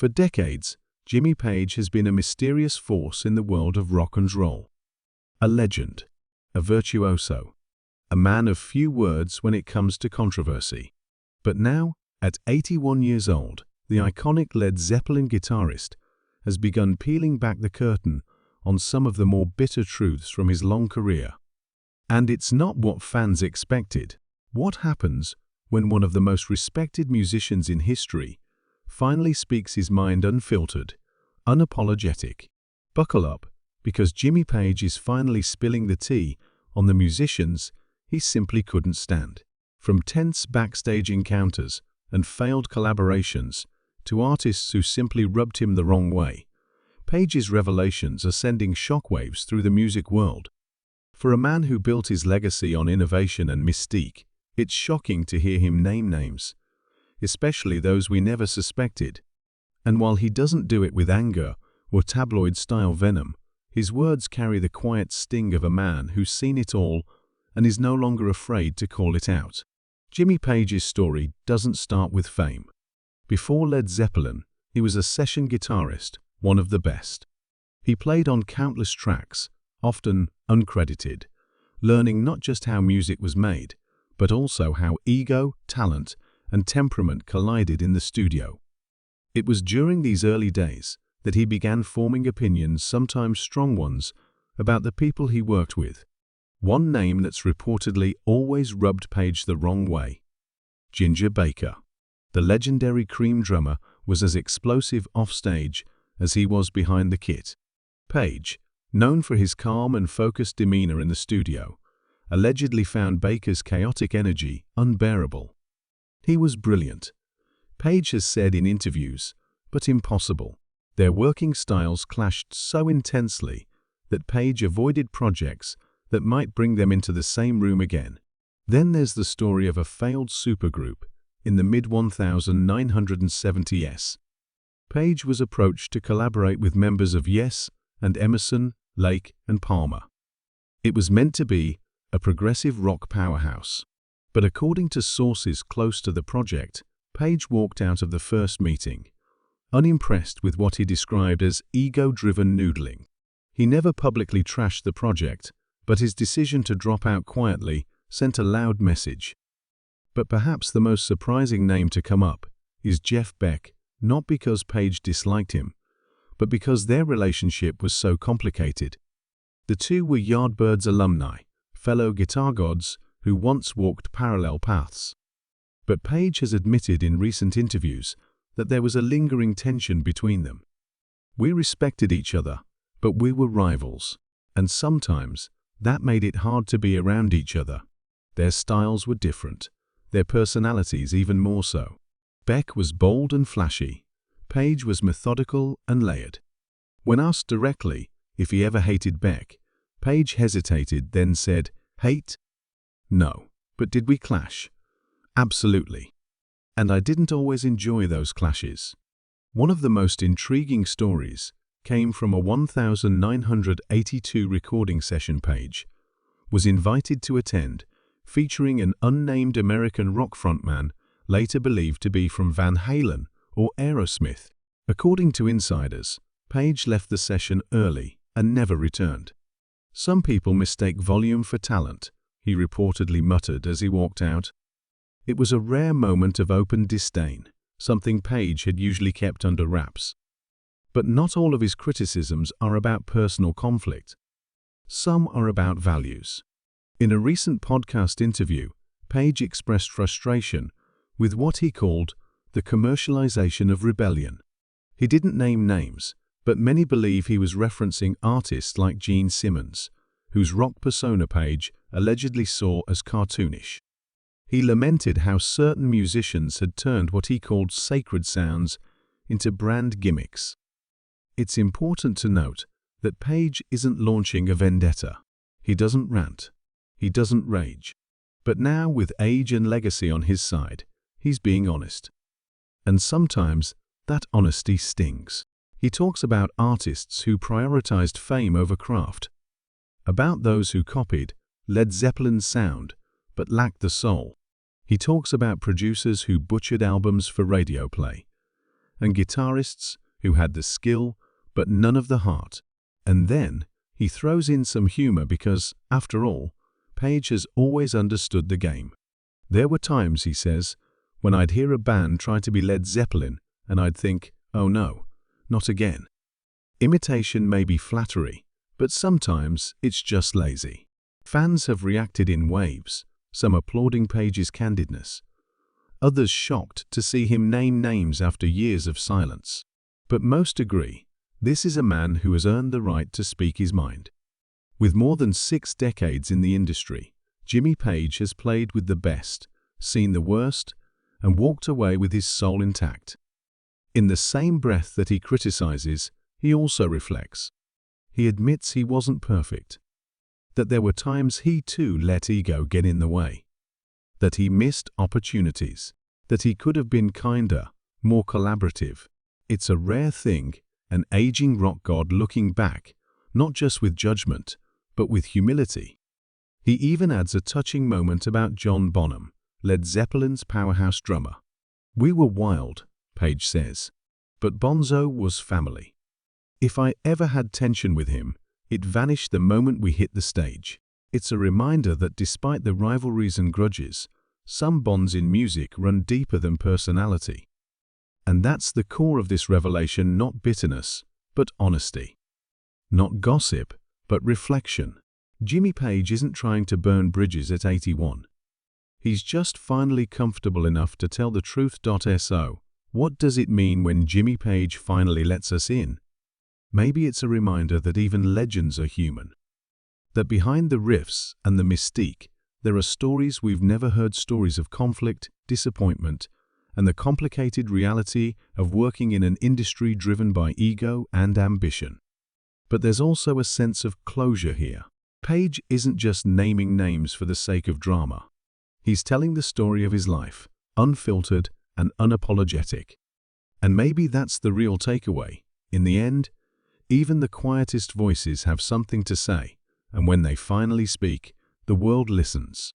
For decades, Jimmy Page has been a mysterious force in the world of rock and roll. A legend, a virtuoso, a man of few words when it comes to controversy. But now, at 81 years old, the iconic Led Zeppelin guitarist has begun peeling back the curtain on some of the more bitter truths from his long career. And it's not what fans expected. What happens when one of the most respected musicians in history finally speaks his mind unfiltered, unapologetic? Buckle up, because Jimmy Page is finally spilling the tea on the musicians he simply couldn't stand. From tense backstage encounters and failed collaborations to artists who simply rubbed him the wrong way, Page's revelations are sending shockwaves through the music world. For a man who built his legacy on innovation and mystique, it's shocking to hear him name names, especially those we never suspected. And while he doesn't do it with anger or tabloid-style venom, his words carry the quiet sting of a man who's seen it all and is no longer afraid to call it out. Jimmy Page's story doesn't start with fame. Before Led Zeppelin, he was a session guitarist, one of the best. He played on countless tracks, often uncredited, learning not just how music was made, but also how ego, talent, and temperament collided in the studio. It was during these early days that he began forming opinions, sometimes strong ones, about the people he worked with. One name that's reportedly always rubbed Page the wrong way: Ginger Baker. The legendary Cream drummer was as explosive offstage as he was behind the kit. Page, known for his calm and focused demeanor in the studio, allegedly found Baker's chaotic energy unbearable. He was brilliant, Page has said in interviews, but impossible. Their working styles clashed so intensely that Page avoided projects that might bring them into the same room again. Then there's the story of a failed supergroup in the mid-1970s. Page was approached to collaborate with members of Yes and Emerson, Lake and Palmer. It was meant to be a progressive rock powerhouse. But according to sources close to the project, Page walked out of the first meeting, unimpressed with what he described as ego-driven noodling. He never publicly trashed the project, but his decision to drop out quietly sent a loud message. But perhaps the most surprising name to come up is Jeff Beck, not because Page disliked him, but because their relationship was so complicated. The two were Yardbirds alumni, fellow guitar gods who once walked parallel paths. But Page has admitted in recent interviews that there was a lingering tension between them. We respected each other, but we were rivals, and sometimes that made it hard to be around each other. Their styles were different, their personalities even more so. Beck was bold and flashy. Page was methodical and layered. When asked directly if he ever hated Beck, Page hesitated, then said, "Hate? No. But did we clash? Absolutely. And I didn't always enjoy those clashes." One of the most intriguing stories came from a 1982 recording session Page was invited to attend, featuring an unnamed American rock frontman later believed to be from Van Halen or Aerosmith. According to insiders, Page left the session early and never returned. "Some people mistake volume for talent," he reportedly muttered as he walked out. It was a rare moment of open disdain, something Page had usually kept under wraps. But not all of his criticisms are about personal conflict. Some are about values. In a recent podcast interview, Page expressed frustration with what he called the commercialization of rebellion. He didn't name names, but many believe he was referencing artists like Gene Simmons, whose rock persona Page allegedly saw as cartoonish. He lamented how certain musicians had turned what he called sacred sounds into brand gimmicks. It's important to note that Page isn't launching a vendetta. He doesn't rant. He doesn't rage. But now, with age and legacy on his side, he's being honest. And sometimes that honesty stings. He talks about artists who prioritized fame over craft, about those who copied Led Zeppelin's sound but lacked the soul. He talks about producers who butchered albums for radio play, and guitarists who had the skill but none of the heart. And then he throws in some humor because, after all, Page has always understood the game. There were times, he says, when I'd hear a band try to be Led Zeppelin and I'd think, oh no, not again. Imitation may be flattery, but sometimes it's just lazy. Fans have reacted in waves, some applauding Page's candidness, others shocked to see him name names after years of silence. But most agree, this is a man who has earned the right to speak his mind. With more than 6 decades in the industry, Jimmy Page has played with the best, seen the worst, and walked away with his soul intact. In the same breath that he criticizes, he also reflects. He admits he wasn't perfect, that there were times he too let ego get in the way, that he missed opportunities, that he could have been kinder, more collaborative. It's a rare thing, an aging rock god looking back, not just with judgment, but with humility. He even adds a touching moment about John Bonham, Led Zeppelin's powerhouse drummer. We were wild, Page says, but Bonzo was family. If I ever had tension with him, it vanished the moment we hit the stage. It's a reminder that despite the rivalries and grudges, some bonds in music run deeper than personality. And that's the core of this revelation, not bitterness, but honesty. Not gossip, but reflection. Jimmy Page isn't trying to burn bridges at 81. He's just finally comfortable enough to tell the truth. So, what does it mean when Jimmy Page finally lets us in? Maybe it's a reminder that even legends are human. That behind the riffs and the mystique, there are stories we've never heard, stories of conflict, disappointment, and the complicated reality of working in an industry driven by ego and ambition. But there's also a sense of closure here. Page isn't just naming names for the sake of drama. He's telling the story of his life, unfiltered and unapologetic. And maybe that's the real takeaway. In the end, even the quietest voices have something to say, and when they finally speak, the world listens.